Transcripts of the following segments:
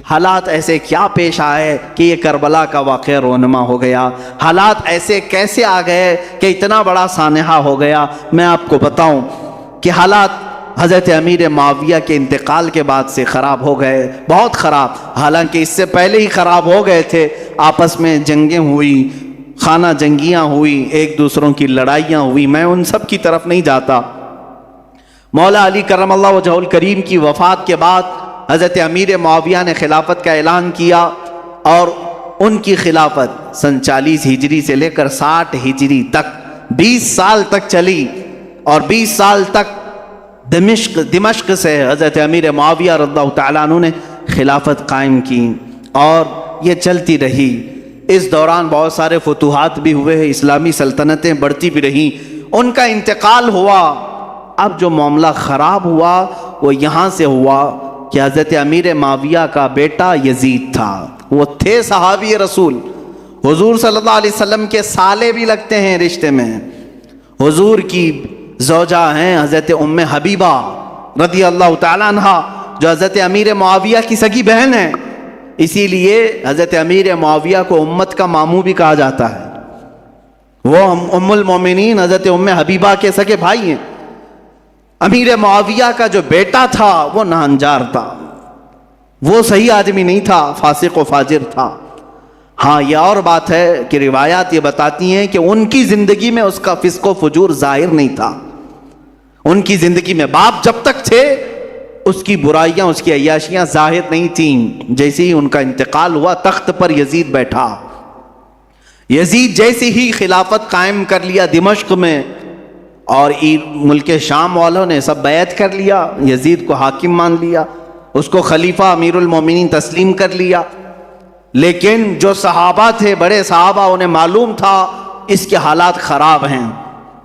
حالات ایسے کیا پیش آئے کہ یہ کربلا کا واقعہ رونما ہو گیا؟ حالات ایسے کیسے آ گئے کہ اتنا بڑا سانحہ ہو گیا؟ میں آپ کو بتاؤں کہ حالات حضرت امیر معاویہ کے انتقال کے بعد سے خراب ہو گئے، بہت خراب، حالانکہ اس سے پہلے ہی خراب ہو گئے تھے۔ آپس میں جنگیں ہوئی، خانہ جنگیاں ہوئی، ایک دوسروں کی لڑائیاں ہوئی، میں ان سب کی طرف نہیں جاتا۔ مولا علی کرم اللہ وجہہ الکریم کی وفات کے بعد حضرت امیر معاویہ نے خلافت کا اعلان کیا، اور ان کی خلافت سن 40 ہجری سے لے کر 60 ہجری تک 20 سال تک چلی، اور 20 سال تک دمشق سے حضرت امیر معاویہ رضی اللہ تعالیٰ عنہ نے خلافت قائم کی، اور یہ چلتی رہی۔ اس دوران بہت سارے فتوحات بھی ہوئے ہیں، اسلامی سلطنتیں بڑھتی بھی رہیں، ان کا انتقال ہوا۔ اب جو معاملہ خراب ہوا وہ یہاں سے ہوا کہ حضرت امیر معاویہ کا بیٹا یزید تھا، وہ تھے صحابی رسول، حضور صلی اللہ علیہ وسلم کے سالے بھی لگتے ہیں رشتے میں، حضور کی زوجہ ہیں حضرت ام حبیبہ رضی اللہ تعالیٰ عنہ، جو حضرت امیر معاویہ کی سگی بہن ہے، اسی لیے حضرت امیر معاویہ کو امت کا ماموں بھی کہا جاتا ہے۔ وہ ام المومنین حضرت ام حبیبہ کے سگے بھائی ہیں۔ امیر معاویہ کا جو بیٹا تھا وہ ناہنجار تھا، وہ صحیح آدمی نہیں تھا، فاسق و فاجر تھا۔ ہاں یہ اور بات ہے کہ روایات یہ بتاتی ہیں کہ ان کی زندگی میں اس کا فسق و فجور ظاہر نہیں تھا، ان کی زندگی میں باپ جب تک تھے اس کی برائیاں، اس کی عیاشیاں ظاہر نہیں تھیں۔ جیسے ہی ان کا انتقال ہوا تخت پر یزید بیٹھا، یزید جیسے ہی خلافت قائم کر لیا دمشق میں، اور ملک شام والوں نے سب بیعت کر لیا، یزید کو حاکم مان لیا، اس کو خلیفہ امیر المومنین تسلیم کر لیا۔ لیکن جو صحابہ تھے، بڑے صحابہ، انہیں معلوم تھا اس کے حالات خراب ہیں،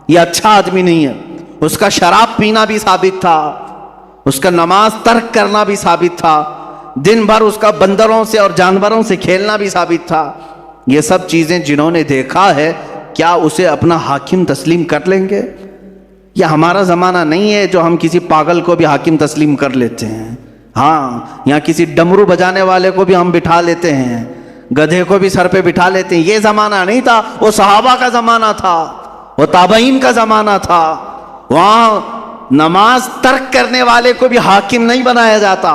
یہ اچھا آدمی نہیں ہے۔ اس کا شراب پینا بھی ثابت تھا، اس کا نماز ترک کرنا بھی ثابت تھا، دن بھر اس کا بندروں سے اور جانوروں سے کھیلنا بھی ثابت تھا۔ یہ سب چیزیں جنہوں نے دیکھا ہے، کیا اسے اپنا حاکم تسلیم کر لیں گے؟ یہ ہمارا زمانہ نہیں ہے جو ہم کسی پاگل کو بھی حاکم تسلیم کر لیتے ہیں۔ ہاں، یہاں کسی ڈمرو بجانے والے کو بھی ہم بٹھا لیتے ہیں، گدھے کو بھی سر پہ بٹھا لیتے ہیں۔ یہ زمانہ نہیں تھا، وہ صحابہ کا زمانہ تھا، وہ تابعین کا زمانہ تھا۔ وہاں نماز ترک کرنے والے کو بھی حاکم نہیں بنایا جاتا۔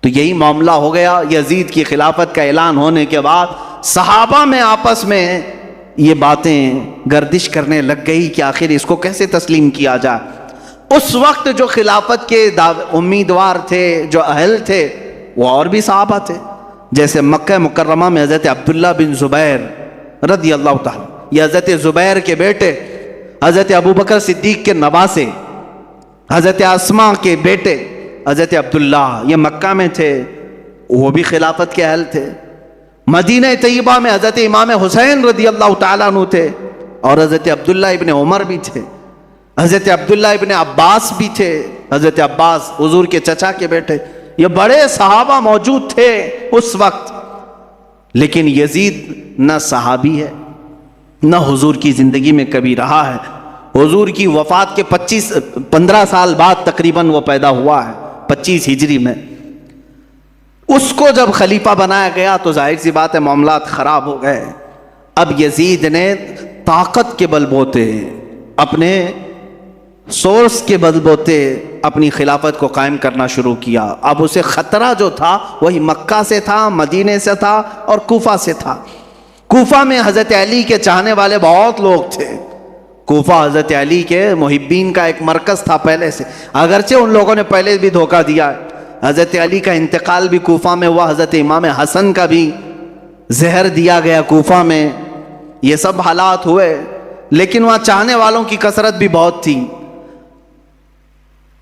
تو یہی معاملہ ہو گیا۔ یزید کی خلافت کا اعلان ہونے کے بعد صحابہ میں آپس میں یہ باتیں گردش کرنے لگ گئی کہ آخر اس کو کیسے تسلیم کیا جائے۔ اس وقت جو خلافت کے امیدوار تھے، جو اہل تھے، وہ اور بھی صحابہ تھے، جیسے مکہ مکرمہ میں حضرت عبداللہ بن زبیر رضی اللہ تعالیٰ، یہ حضرت زبیر کے بیٹے، حضرت ابوبکر صدیق کے نواسے، حضرت اسماء کے بیٹے حضرت عبداللہ، یہ مکہ میں تھے، وہ بھی خلافت کے اہل تھے۔ مدینہ طیبہ میں حضرت امام حسین رضی اللہ تعالیٰ عنہ تھے، اور حضرت عبداللہ ابن عمر بھی تھے، حضرت عبداللہ ابن عباس بھی تھے، حضرت عباس حضور کے چچا کے بیٹے۔ یہ بڑے صحابہ موجود تھے اس وقت۔ لیکن یزید نہ صحابی ہے، نہ حضور کی زندگی میں کبھی رہا ہے۔ حضور کی وفات کے 15 سال بعد تقریباً وہ پیدا ہوا ہے، 25 ہجری میں۔ اس کو جب خلیفہ بنایا گیا تو ظاہر سی بات ہے معاملات خراب ہو گئے۔ اب یزید نے طاقت کے بل بوتے، اپنے سورس کے بل بوتے اپنی خلافت کو قائم کرنا شروع کیا۔ اب اسے خطرہ جو تھا وہی مکہ سے تھا، مدینے سے تھا، اور کوفہ سے تھا۔ کوفہ میں حضرت علی کے چاہنے والے بہت لوگ تھے۔ کوفہ حضرت علی کے محبین کا ایک مرکز تھا پہلے سے، اگرچہ ان لوگوں نے پہلے بھی دھوکہ دیا ہے۔ حضرت علی کا انتقال بھی کوفہ میں ہوا، حضرت امام حسن کا بھی زہر دیا گیا کوفہ میں، یہ سب حالات ہوئے۔ لیکن وہاں چاہنے والوں کی کثرت بھی بہت تھی،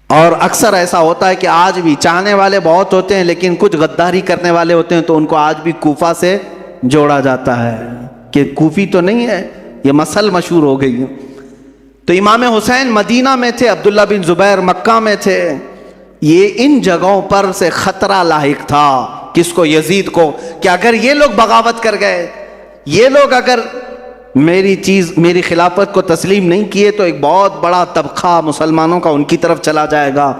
اور اکثر ایسا ہوتا ہے کہ آج بھی چاہنے والے بہت ہوتے ہیں لیکن کچھ غداری کرنے والے ہوتے ہیں، تو ان کو آج بھی کوفہ سے جوڑا جاتا ہے کہ کوفی تو نہیں ہے، یہ مسل مشہور ہو گئی۔ تو امام حسین مدینہ میں تھے، عبداللہ بن زبیر مکہ میں تھے۔ یہ ان جگہوں پر سے خطرہ لاحق تھا کس کو؟ یزید کو، کہ اگر یہ لوگ بغاوت کر گئے، یہ لوگ اگر میری خلافت کو تسلیم نہیں کیے، تو ایک بہت بڑا طبقہ مسلمانوں کا ان کی طرف چلا جائے گا،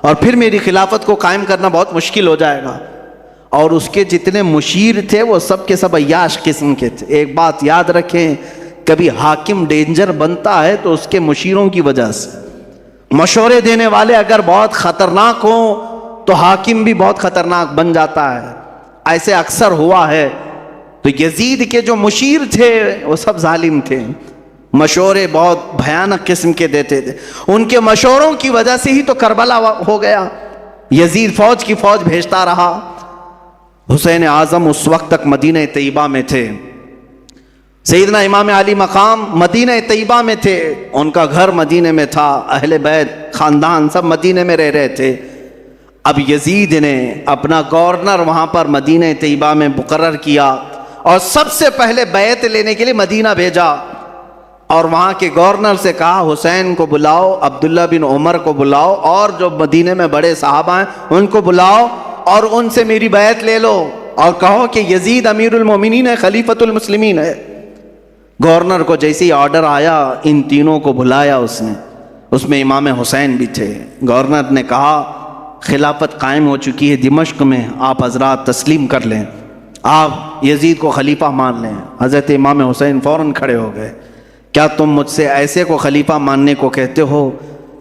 اور پھر میری خلافت کو قائم کرنا بہت مشکل ہو جائے گا۔ اور اس کے جتنے مشیر تھے وہ سب کے سب عیاش قسم کے تھے۔ ایک بات یاد رکھیں، کبھی حاکم ڈینجر بنتا ہے تو اس کے مشیروں کی وجہ سے۔ مشورے دینے والے اگر بہت خطرناک ہوں تو حاکم بھی بہت خطرناک بن جاتا ہے، ایسے اکثر ہوا ہے۔ تو یزید کے جو مشیر تھے وہ سب ظالم تھے، مشورے بہت بھیانک قسم کے دیتے تھے۔ ان کے مشوروں کی وجہ سے ہی تو کربلا ہو گیا۔ یزید فوج کی فوج بھیجتا رہا۔ حسین اعظم اس وقت تک مدینہ طیبہ میں تھے، سیدنا امام علی مقام مدینہ طیبہ میں تھے، ان کا گھر مدینہ میں تھا، اہل بیت خاندان سب مدینہ میں رہ رہے تھے۔ اب یزید نے اپنا گورنر وہاں پر مدینہ طیبہ میں مقرر کیا اور سب سے پہلے بیعت لینے کے لیے مدینہ بھیجا، اور وہاں کے گورنر سے کہا حسین کو بلاؤ، عبداللہ بن عمر کو بلاؤ، اور جو مدینہ میں بڑے صحابہ ہیں ان کو بلاؤ اور ان سے میری بیعت لے لو، اور کہو کہ یزید امیر المومنین ہے، خلیفۃ المسلمین ہے۔ گورنر کو جیسے ہی آرڈر آیا ان تینوں کو بلایا اس نے، اس میں امام حسین بھی تھے۔ گورنر نے کہا خلافت قائم ہو چکی ہے دمشق میں، آپ حضرات تسلیم کر لیں، آپ یزید کو خلیفہ مان لیں۔ حضرت امام حسین فوراً کھڑے ہو گئے، کیا تم مجھ سے ایسے کو خلیفہ ماننے کو کہتے ہو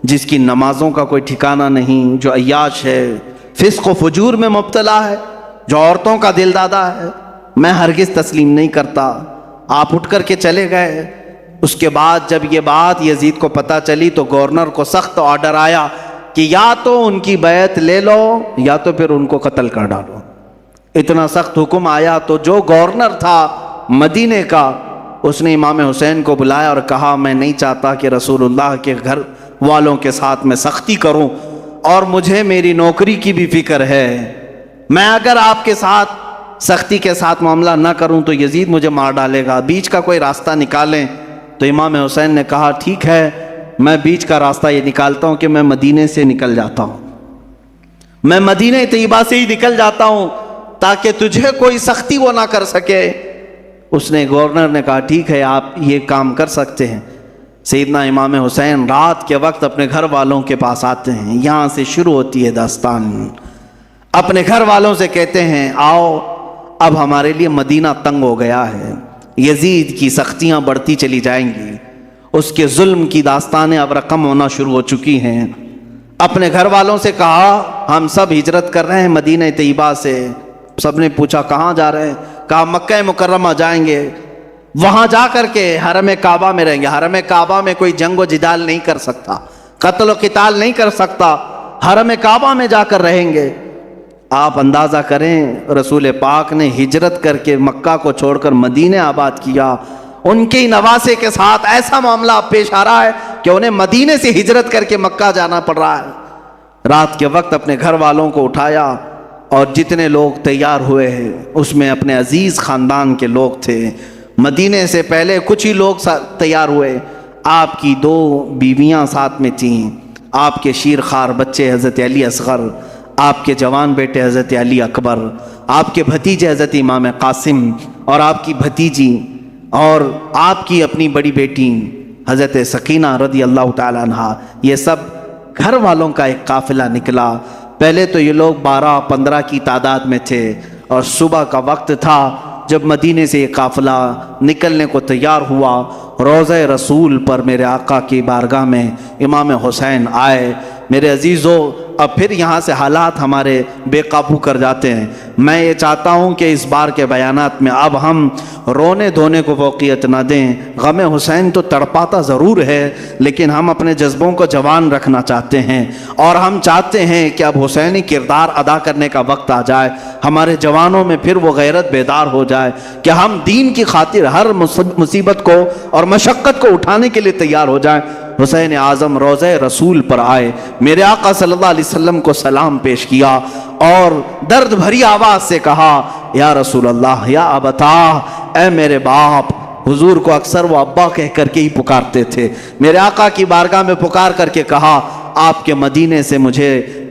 جس کی نمازوں کا کوئی ٹھکانہ نہیں، جو عیاش ہے، فسق و فجور میں مبتلا ہے، جو عورتوں کا دل دادا ہے؟ میں ہرگز تسلیم نہیں کرتا۔ آپ اٹھ کر کے چلے گئے۔ اس کے بعد جب یہ بات یزید کو پتہ چلی تو گورنر کو سخت آرڈر آیا کہ یا تو ان کی بیعت لے لو یا تو پھر ان کو قتل کر ڈالو۔ اتنا سخت حکم آیا تو جو گورنر تھا مدینے کا، اس نے امام حسین کو بلایا اور کہا میں نہیں چاہتا کہ رسول اللہ کے گھر والوں کے ساتھ میں سختی کروں، اور مجھے میری نوکری کی بھی فکر ہے، میں اگر آپ کے ساتھ سختی کے ساتھ معاملہ نہ کروں تو یزید مجھے مار ڈالے گا، بیچ کا کوئی راستہ نکالیں۔ تو امام حسین نے کہا ٹھیک ہے، میں بیچ کا راستہ یہ نکالتا ہوں کہ میں مدینے سے نکل جاتا ہوں، میں مدینہ طیبہ سے ہی نکل جاتا ہوں تاکہ تجھے کوئی سختی وہ نہ کر سکے۔ اس نے گورنر نے کہا ٹھیک ہے آپ یہ کام کر سکتے ہیں۔ سیدنا امام حسین رات کے وقت اپنے گھر والوں کے پاس آتے ہیں، یہاں سے شروع ہوتی ہے داستان۔ اپنے گھر والوں سے کہتے ہیں آؤ اب ہمارے لیے مدینہ تنگ ہو گیا ہے، یزید کی سختیاں بڑھتی چلی جائیں گی، اس کے ظلم کی داستانیں اب رقم ہونا شروع ہو چکی ہیں۔ اپنے گھر والوں سے کہا ہم سب ہجرت کر رہے ہیں مدینہ طیبہ سے۔ سب نے پوچھا کہاں جا رہے ہیں؟ کہا مکہ مکرمہ جائیں گے، وہاں جا کر کے حرم کعبہ میں رہیں گے۔ حرم کعبہ میں کوئی جنگ و جدال نہیں کر سکتا، قتل و قتال نہیں کر سکتا، حرم کعبہ میں جا کر رہیں گے۔ آپ اندازہ کریں رسول پاک نے ہجرت کر کے مکہ کو چھوڑ کر مدینہ آباد کیا، ان کے نواسے کے ساتھ ایسا معاملہ پیش آ رہا ہے کہ انہیں مدینہ سے ہجرت کر کے مکہ جانا پڑ رہا ہے۔ رات کے وقت اپنے گھر والوں کو اٹھایا اور جتنے لوگ تیار ہوئے ہیں اس میں اپنے عزیز خاندان کے لوگ تھے۔ مدینے سے پہلے کچھ ہی لوگ تیار ہوئے، آپ کی 2 بیویاں ساتھ میں تھیں، آپ کے شیرخوار بچے حضرت علی اصغر، آپ کے جوان بیٹے حضرت علی اکبر، آپ کے بھتیجے حضرت امام قاسم، اور آپ کی بھتیجی، اور آپ کی اپنی بڑی بیٹی حضرت سکینہ رضی اللہ تعالیٰ عنہا۔ یہ سب گھر والوں کا ایک قافلہ نکلا۔ پہلے تو یہ لوگ 12-15 کی تعداد میں تھے، اور صبح کا وقت تھا جب مدینے سے یہ قافلہ نکلنے کو تیار ہوا۔ روضہ رسول پر میرے آقا کی بارگاہ میں امام حسین آئے۔ میرے عزیزو اب پھر یہاں سے حالات ہمارے بے قابو کر جاتے ہیں۔ میں یہ چاہتا ہوں کہ اس بار کے بیانات میں اب ہم رونے دھونے کو فوقیت نہ دیں۔ غم حسین تو تڑپاتا ضرور ہے، لیکن ہم اپنے جذبوں کو جوان رکھنا چاہتے ہیں، اور ہم چاہتے ہیں کہ اب حسینی کردار ادا کرنے کا وقت آ جائے، ہمارے جوانوں میں پھر وہ غیرت بیدار ہو جائے کہ ہم دین کی خاطر ہر مصیبت کو اور مشقت کو اٹھانے کے لیے تیار ہو جائیں۔ حسین اعظم روضہ رسول پر آئے، میرے آقا صلی اللہ علیہ وسلم کو سلام پیش کیا اور درد بھری آواز سے کہا یا رسول اللہ یا ابتا، اے میرے باپ۔ حضور کو اکثر وہ ابا کہہ کر کے ہی پکارتے تھے۔ میرے آقا کی بارگاہ میں پکار کر کے کہا آپ کے مدینے سے مجھے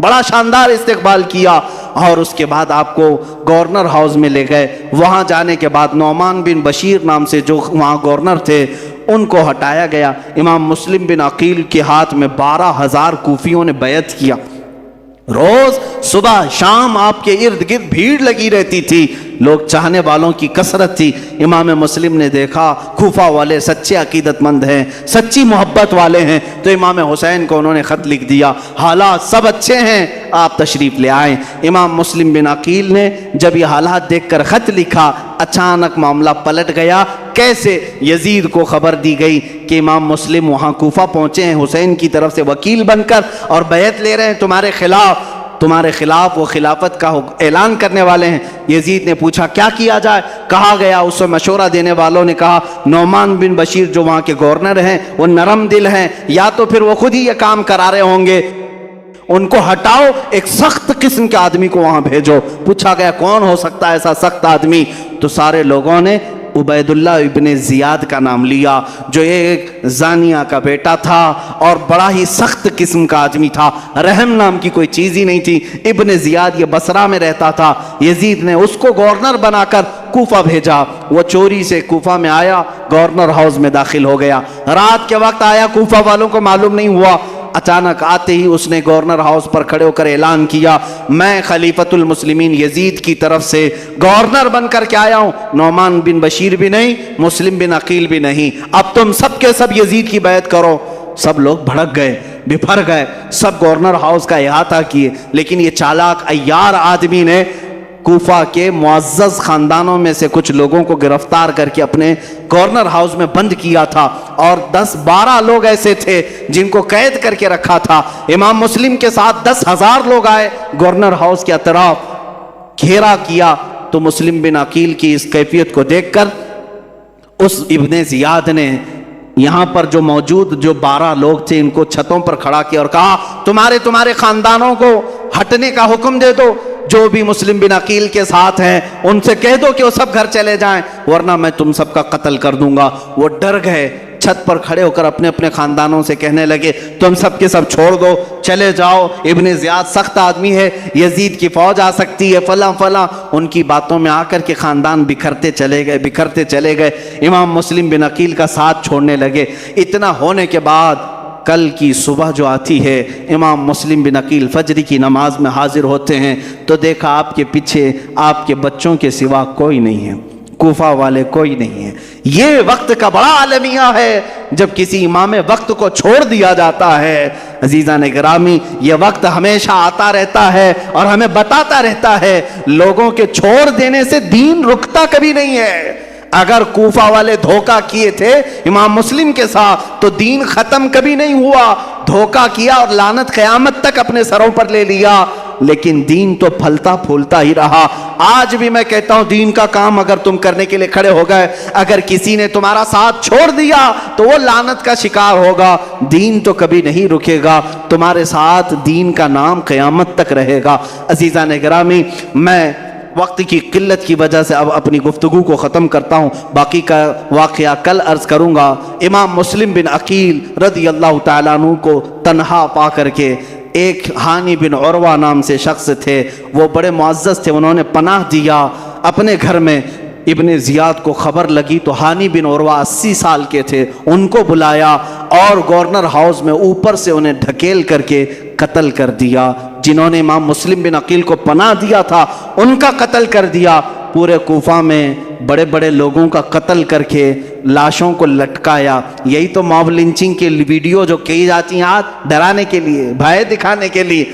بڑا شاندار استقبال کیا، اور اس کے بعد آپ کو گورنر ہاؤس میں لے گئے۔ وہاں جانے کے بعد نعمان بن بشیر نام سے جو وہاں گورنر تھے ان کو ہٹایا گیا۔ امام مسلم بن عقیل کے ہاتھ میں 12,000 کوفیوں نے بیعت کیا۔ روز صبح شام آپ کے ارد گرد بھیڑ لگی رہتی تھی، لوگ چاہنے والوں کی کثرت تھی۔ امام مسلم نے دیکھا کوفہ والے سچے عقیدت مند ہیں، سچی محبت والے ہیں، تو امام حسین کو انہوں نے خط لکھ دیا، حالات سب اچھے ہیں، آپ تشریف لے آئیں۔ امام مسلم بن عقیل نے جب یہ حالات دیکھ کر خط لکھا، اچانک معاملہ پلٹ گیا۔ کیسے؟ یزید کو خبر دی گئی کہ امام مسلم وہاں کوفہ پہنچے ہیں حسین کی طرف سے وکیل بن کر، اور بیعت لے رہے ہیں تمہارے خلاف وہ خلافت کا اعلان کرنے والے ہیں۔ یزید نے پوچھا کیا کیا جائے؟ کہا گیا، اس سے مشورہ دینے والوں نے کہا نعمان بن بشیر جو وہاں کے گورنر ہیں وہ نرم دل ہیں، یا تو پھر وہ خود ہی یہ کام کرا رہے ہوں گے، ان کو ہٹاؤ، ایک سخت قسم کے آدمی کو وہاں بھیجو۔ پوچھا گیا کون ہو سکتا ہے ایسا سخت آدمی؟ تو سارے لوگوں نے عبید اللہ ابن زیاد کا نام لیا، جو ایک زانیہ کا بیٹا تھا اور بڑا ہی سخت قسم کا آدمی تھا، رحم نام کی کوئی چیز ہی نہیں تھی۔ ابن زیاد یہ بصرہ میں رہتا تھا، یزید نے اس کو گورنر بنا کر کوفہ بھیجا۔ وہ چوری سے کوفہ میں آیا، گورنر ہاؤس میں داخل ہو گیا، رات کے وقت آیا، کوفہ والوں کو معلوم نہیں ہوا۔ اچانک آتے ہی اس نے گورنر ہاؤس پر کھڑے ہو کر اعلان کیا، میں خلیفۃ المسلمین یزید کی طرف سے گورنر بن کر کے آیا ہوں، نعمان بن بشیر بھی نہیں، مسلم بن عقیل بھی نہیں، اب تم سب کے سب یزید کی بیعت کرو۔ سب لوگ بھڑک گئے، بپھر گئے، سب گورنر ہاؤس کا احاطہ کیے، لیکن یہ چالاک عیار آدمی نے کوفہ کے معزز خاندانوں میں سے کچھ لوگوں کو گرفتار کر کے اپنے گورنر ہاؤس میں بند کیا تھا، اور 10-12 لوگ ایسے تھے جن کو قید کر کے رکھا تھا۔ امام مسلم کے ساتھ 10,000 لوگ آئے، گورنر ہاؤس کے اطراف گھیرا کیا۔ تو مسلم بن عقیل کی اس کیفیت کو دیکھ کر اس ابن زیاد نے یہاں پر جو موجود جو 12 لوگ تھے ان کو چھتوں پر کھڑا کیا اور کہا تمہارے خاندانوں کو ہٹنے کا حکم دے دو، جو بھی مسلم بن عقیل کے ساتھ ہیں ان سے کہہ دو کہ وہ سب گھر چلے جائیں، ورنہ میں تم سب کا قتل کر دوں گا۔ وہ ڈر گئے، چھت پر کھڑے ہو کر اپنے اپنے خاندانوں سے کہنے لگے تم سب کے سب چھوڑ دو، چلے جاؤ، ابن زیاد سخت آدمی ہے، یزید کی فوج آ سکتی ہے، فلاں فلاں۔ ان کی باتوں میں آ کر کے خاندان بکھرتے چلے گئے، امام مسلم بن عقیل کا ساتھ چھوڑنے لگے۔ اتنا ہونے کے بعد کل کی صبح جو آتی ہے، امام مسلم بن عقیل فجر کی نماز میں حاضر ہوتے ہیں تو دیکھا آپ کے پیچھے آپ کے بچوں کے سوا کوئی نہیں ہے، کوفہ والے کوئی نہیں ہے۔ یہ وقت کا بڑا عالمیہ ہے جب کسی امام وقت کو چھوڑ دیا جاتا ہے۔ عزیزان گرامی، یہ وقت ہمیشہ آتا رہتا ہے اور ہمیں بتاتا رہتا ہے لوگوں کے چھوڑ دینے سے دین رکتا کبھی نہیں ہے۔ اگر کوفہ والے دھوکہ کیے تھے امام مسلم کے ساتھ تو دین ختم کبھی نہیں ہوا، دھوکہ کیا اور لعنت قیامت تک اپنے سروں پر لے لیا، لیکن دین تو پھلتا پھولتا ہی رہا۔ آج بھی میں کہتا ہوں دین کا کام اگر تم کرنے کے لیے کھڑے ہو گئے، اگر کسی نے تمہارا ساتھ چھوڑ دیا تو وہ لعنت کا شکار ہوگا، دین تو کبھی نہیں رکے گا، تمہارے ساتھ دین کا نام قیامت تک رہے گا۔ عزیزان گرامی، میں وقت کی قلت کی وجہ سے اب اپنی گفتگو کو ختم کرتا ہوں، باقی کا واقعہ کل عرض کروں گا۔ امام مسلم بن عقیل رضی اللہ تعالیٰ عنہ کو تنہا پا کر کے ایک ہانی بن عروہ نام سے شخص تھے، وہ بڑے معزز تھے، انہوں نے پناہ دیا اپنے گھر میں۔ ابن زیاد کو خبر لگی تو ہانی بن عروہ 80 سال کے تھے، ان کو بلایا اور گورنر ہاؤس میں اوپر سے انہیں ڈھکیل کر کے قتل کر دیا۔ جنہوں نے امام مسلم بن عقیل کو پناہ دیا تھا ان کا قتل کر دیا۔ پورے کوفہ میں بڑے بڑے لوگوں کا قتل کر کے لاشوں کو لٹکایا۔ یہی تو موب لنچنگ کی ویڈیو جو کی جاتی ہیں آج، ڈرانے کے لیے، بھائے دکھانے کے لیے،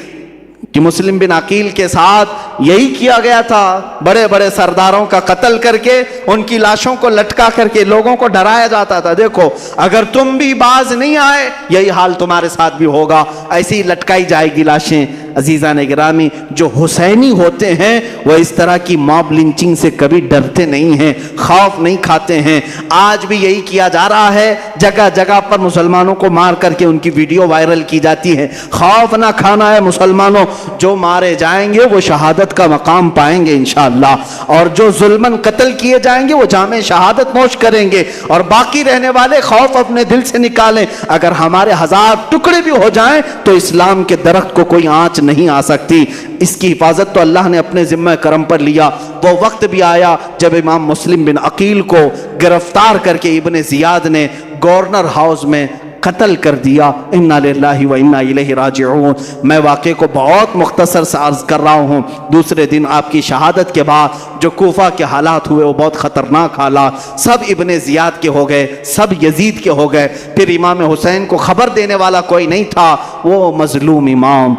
کہ مسلم بن عقیل کے ساتھ یہی کیا گیا تھا، بڑے بڑے سرداروں کا قتل کر کے ان کی لاشوں کو لٹکا کر کے لوگوں کو ڈرایا جاتا تھا، دیکھو اگر تم بھی باز نہیں آئے یہی حال تمہارے ساتھ بھی ہوگا، ایسی لٹکائی جائے گی لاشیں۔ عزیزان گرامی، جو حسینی ہوتے ہیں وہ اس طرح کی موب لنچنگ سے کبھی ڈرتے نہیں ہیں، خوف نہیں کھاتے ہیں۔ آج بھی یہی کیا جا رہا ہے، جگہ جگہ پر مسلمانوں کو مار کر کے ان کی ویڈیو وائرل کی جاتی ہے۔ خوف نہ کھانا ہے مسلمانوں، جو مارے جائیں گے وہ شہادت کا مقام پائیں گے انشاءاللہ، اور جو ظلماً قتل کیے جائیں گے وہ جامع شہادت نوش کریں گے، اور باقی رہنے والے خوف اپنے دل سے نکالیں۔ اگر ہمارے 1000 ٹکڑے بھی ہو جائیں تو اسلام کے درخت کو کوئی آنچ نہیں آ سکتی۔ اس کی حفاظت تو اللہ نے اپنے ذمہ کرم پر لیا۔ وہ وقت بھی آیا جب امام مسلم بن عقیل کو گرفتار کر کے ابن زیاد نے گورنر ہاؤس میں قتل کر دیا۔ انا للہ و انا الیہ راجعون۔ میں واقعے کو بہت مختصر سے عرض کر رہا ہوں۔ دوسرے دن آپ کی شہادت کے بعد جو کوفہ کے حالات ہوئے وہ بہت خطرناک حالات، سب ابن زیاد کے ہو گئے، سب یزید کے ہو گئے۔ پھر امام حسین کو خبر دینے والا کوئی نہیں تھا۔ وہ مظلوم امام،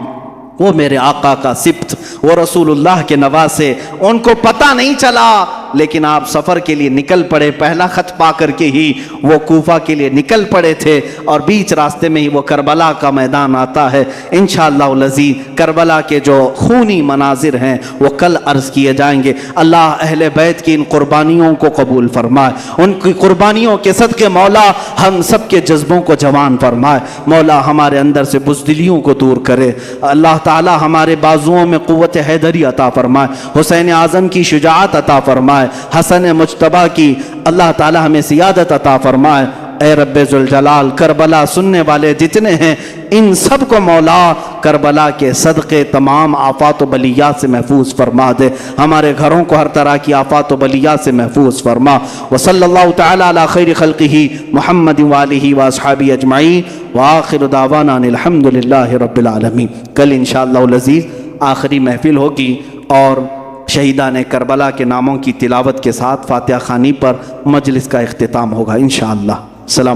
وہ میرے آقا کا سبط، وہ رسول اللہ کے نواسے، ان کو پتہ نہیں چلا، لیکن آپ سفر کے لیے نکل پڑے۔ پہلا خط پا کر کے ہی وہ کوفہ کے لیے نکل پڑے تھے، اور بیچ راستے میں ہی وہ کربلا کا میدان آتا ہے۔ انشاءاللہ العزیز کربلا کے جو خونی مناظر ہیں وہ کل عرض کیے جائیں گے۔ اللہ اہل بیت کی ان قربانیوں کو قبول فرمائے، ان کی قربانیوں کے صدقے مولا ہم سب کے جذبوں کو جوان فرمائے۔ مولا ہمارے اندر سے بزدلیوں کو دور کرے۔ اللہ تعالی ہمارے بازوؤں میں قوت حیدری عطا فرمائے، حسین اعظم کی شجاعت عطا فرمائے، حسن مجتبیٰ کی اللہ تعالی ہمیں سیادت عطا فرمائے۔ اے رب ذوالجلال، کربلا سننے والے جتنے ہیں ان سب کو مولا کربلا کے صدقے تمام آفات و بلیات سے محفوظ فرما دے، ہمارے گھروں کو ہر طرح کی آفات و بلیات سے محفوظ فرما۔ وصلی اللہ تعالی علی خیر خلقہ محمد وآلہ واصحابہ اجمعین، وآخر دعوانا ان الحمد للہ رب العالمین۔ کل انشاءاللہ العزیز آخری محفل ہوگی اور شہیدان کربلا کے ناموں کی تلاوت کے ساتھ فاتحہ خوانی پر مجلس کا اختتام ہوگا انشاءاللہ۔ السلام